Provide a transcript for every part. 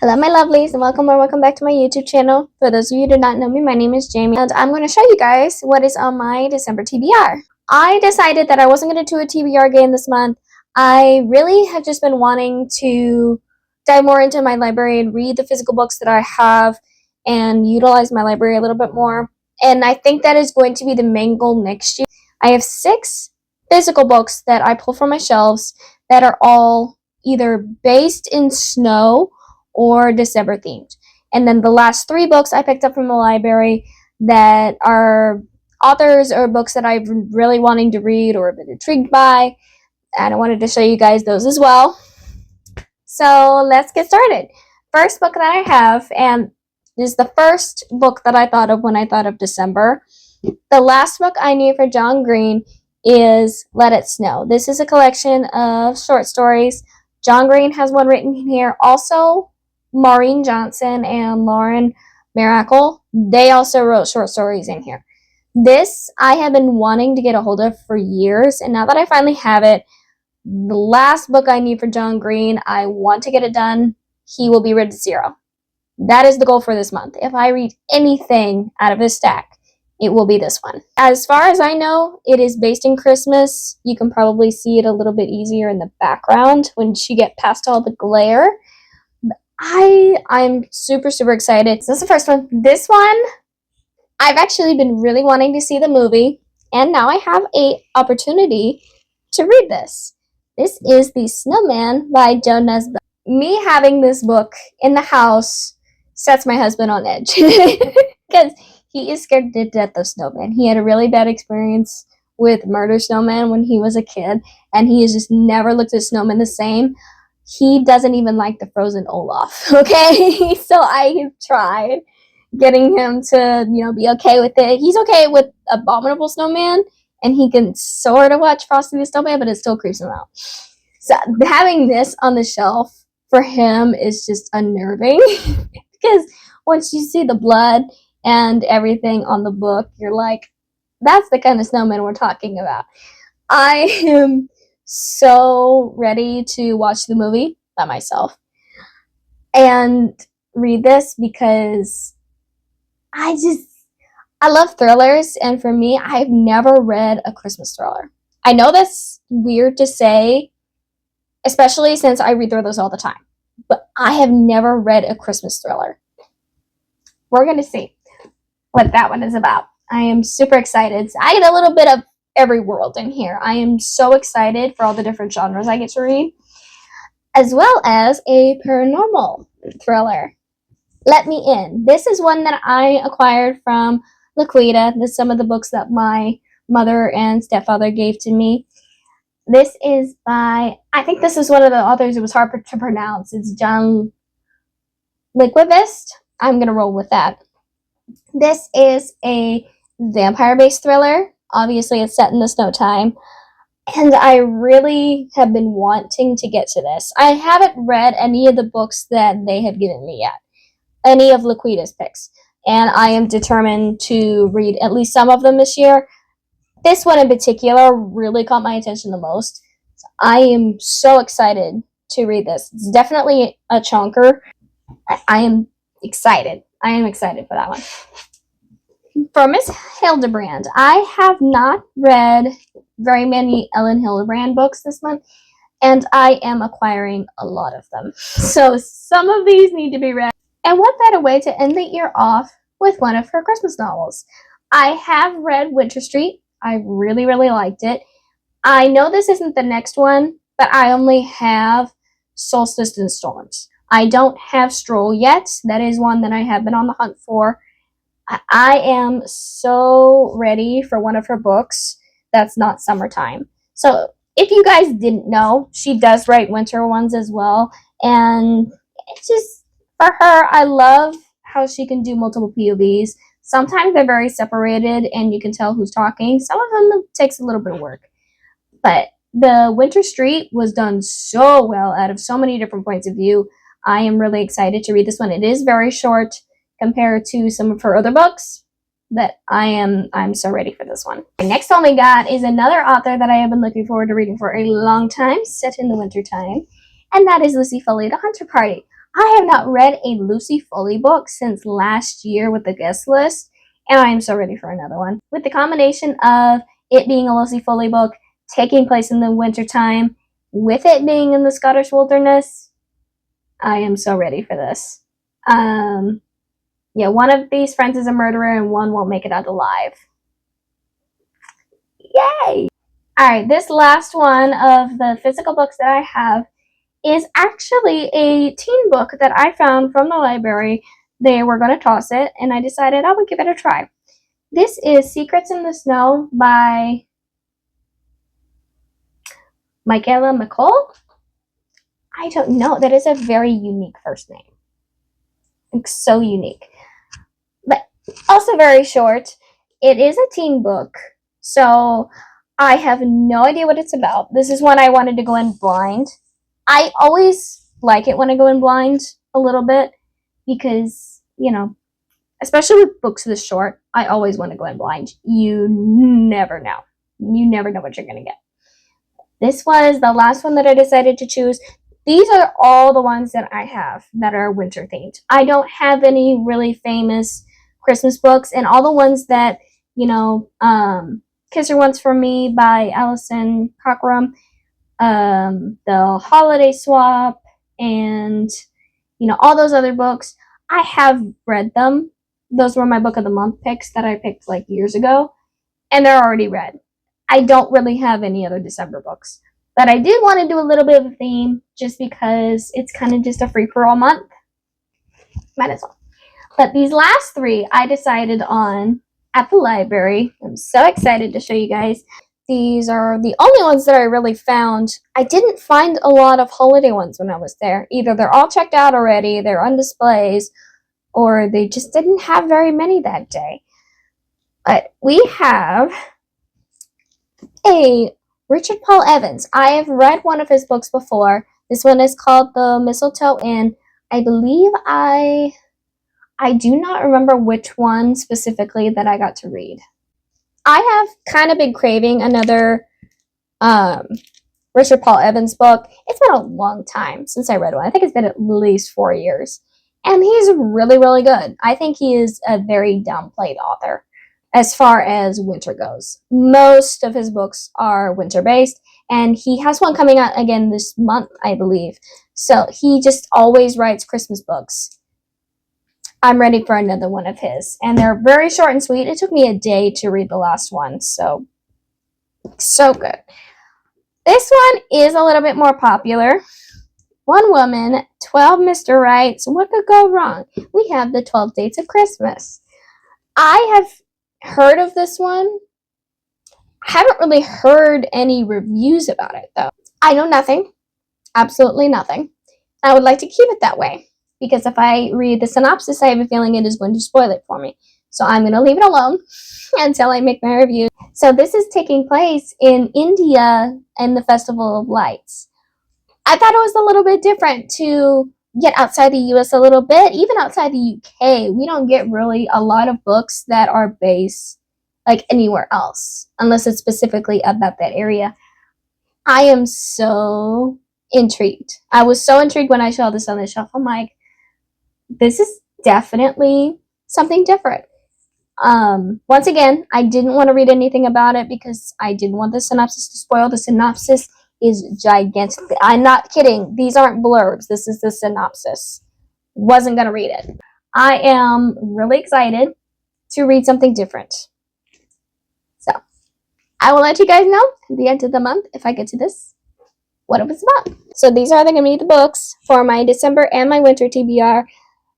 Hello my lovelies and welcome back to my YouTube channel. For those of you who do not know me, my name is Jamie and I'm going to show you guys what is on my December TBR. I decided that I wasn't going to do a TBR game this month. I really have just been wanting to dive more into my library and read the physical books that I have and utilize my library a little bit more. And I think that is going to be the main goal next year. I have 6 physical books that I pull from my shelves that are all either based in snow or December themed. And then the last 3 books I picked up from the library that are authors or books that I've been really wanting to read or been intrigued by. And I wanted to show you guys those as well. So let's get started. First book that I have, and this is the first book that I thought of when I thought of December. The last book I knew for John Green is Let It Snow. This is a collection of short stories. John Green has one written here. Also, Maureen Johnson and Lauren Miracle, they also wrote short stories in here. This I have been wanting to get a hold of for years, and now that I finally have it, the last book I need for John Green, I want to get it done. He Will Be Rid of Zero. That is the goal for this month. If I read anything out of this stack, it will be this one. As far as I know, it is based in Christmas. You can probably see it a little bit easier in the background once you get past all the glare. I'm super excited. So this is the first one. This one, I've actually been really wanting to see the movie, and now I have a opportunity to read this. This is The Snowman by Joe Nesbo. Me having this book in the house sets my husband on edge because he is scared to death of snowmen. He had a really bad experience with murder snowmen when he was a kid, and he has just never looked at snowmen the same. He doesn't even like the frozen Olaf, okay? So I have tried getting him to, be okay with it. He's okay with Abominable Snowman, and he can sort of watch Frosty the Snowman, but it still creeps him out. So having this on the shelf for him is just unnerving because once you see the blood and everything on the book, you're like, that's the kind of snowman we're talking about. I am so ready to watch the movie by myself and read this because I love thrillers, and for me, I've never read a Christmas thriller. I know that's weird to say, especially since I read thrillers all the time, but I have never read a Christmas thriller. We're going to see what that one is about. I am super excited. I get a little bit of every world in here. I am so excited for all the different genres I get to read, as well as a paranormal thriller. Let Me In. This is one that I acquired from Laquita. This is some of the books that my mother and stepfather gave to me. This is by, I think this is one of the authors. It was hard to pronounce. It's John Liquivist. I'm going to roll with that. This is a vampire-based thriller. Obviously, it's set in the snow time, and I really have been wanting to get to this. I haven't read any of the books that they have given me yet, any of Laquita's picks, and I am determined to read at least some of them this year. This one in particular really caught my attention the most. So I am so excited to read this. It's definitely a chunker. I am excited. I am excited for that one. For Miss Hildebrand, I have not read very many Ellen Hildebrand books this month, and I am acquiring a lot of them. So some of these need to be read. And what better way to end the year off with one of her Christmas novels? I have read Winter Street. I really liked it. I know this isn't the next one, but I only have Solstice and Storms. I don't have Stroll yet. That is one that I have been on the hunt for. I am so ready for one of her books that's not summertime. So if you guys didn't know, she does write winter ones as well. And it's just, for her, I love how she can do multiple POVs. Sometimes they're very separated and you can tell who's talking. Some of them takes a little bit of work. But the Winter Street was done so well out of so many different points of view. I am really excited to read this one. It is very short compared to some of her other books, but I'm so ready for this one. The next one we got is another author that I have been looking forward to reading for a long time, set in the winter time, and that is Lucy Foley, The Hunter Party. I have not read a Lucy Foley book since last year with the guest list, and I am so ready for another one. With the combination of it being a Lucy Foley book, taking place in the wintertime, with it being in the Scottish wilderness, I am so ready for this. Yeah, one of these friends is a murderer and one won't make it out alive. Yay! Alright, this last one of the physical books that I have is actually a teen book that I found from the library. They were going to toss it, and I decided I would give it a try. This is Secrets in the Snow by Michaela McCall. I don't know. That is a very unique first name. It's so unique. But also very short. It is a teen book, so I have no idea what it's about. This is one I wanted to go in blind. I always like it when I go in blind a little bit because, you know, especially with books this short, I always want to go in blind. You never know. You never know what you're going to get. This was the last one that I decided to choose. These are all the ones that I have that are winter themed. I don't have any really famous Christmas books, and all the ones that, you know, Kiss Her Once for Me by Alison Cockrem, the Holiday Swap, and, you know, all those other books. I have read them. Those were my book of the month picks that I picked like years ago, and they're already read. I don't really have any other December books, but I did want to do a little bit of a theme just because it's kind of just a free-for-all month. Might as well. But these last three I decided on at the library. I'm so excited to show you guys. These are the only ones that I really found. I didn't find a lot of holiday ones when I was there. Either they're all checked out already, they're on displays, or they just didn't have very many that day. But we have a Richard Paul Evans. I have read one of his books before. This one is called The Mistletoe Inn. I believe I do not remember which one specifically that I got to read. I have kind of been craving another Richard Paul Evans book. It's been a long time since I read one. I think it's been at least 4 years. And he's really, really good. I think he is a very downplayed author as far as winter goes. Most of his books are winter-based, and he has one coming out again this month, I believe. So he just always writes Christmas books. I'm ready for another one of his. And they're very short and sweet. It took me a day to read the last one, so good. This one is a little bit more popular. One Woman, 12 Mr. Rights. What could go wrong? We have the 12 Dates of Christmas. I have heard of this one. I haven't really heard any reviews about it, though. I know nothing. Absolutely nothing. I would like to keep it that way, because if I read the synopsis, I have a feeling it is going to spoil it for me. So I'm going to leave it alone until I make my review. So this is taking place in India and the Festival of Lights. I thought it was a little bit different to get outside the US a little bit. Even outside the UK, we don't get really a lot of books that are based like anywhere else, unless it's specifically about that area. I am so intrigued. I was so intrigued when I saw this on the shelf. I'm like, this is definitely something different. Once again, I didn't want to read anything about it because I didn't want the synopsis to spoil. The synopsis is gigantic. I'm not kidding. These aren't blurbs. This is the synopsis. Wasn't going to read it. I am really excited to read something different. So, I will let you guys know at the end of the month, if I get to this, what it was about. So these are going to be the books for my December and my winter TBR.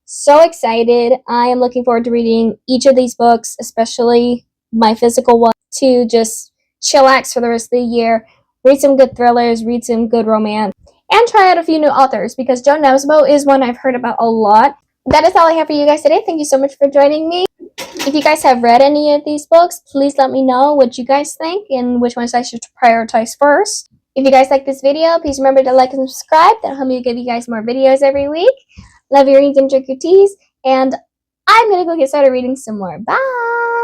So excited. I am looking forward to reading each of these books, especially my physical one, to just chillax for the rest of the year, read some good thrillers, read some good romance, and try out a few new authors, because Jo Nesbo is one I've heard about a lot. That is all I have for you guys today. Thank you so much for joining me. If you guys have read any of these books, please let me know what you guys think and which ones I should prioritize first. If you guys like this video, please remember to like and subscribe. That'll help me give you guys more videos every week. Love your readings and drink your teas. And I'm going to go get started reading some more. Bye!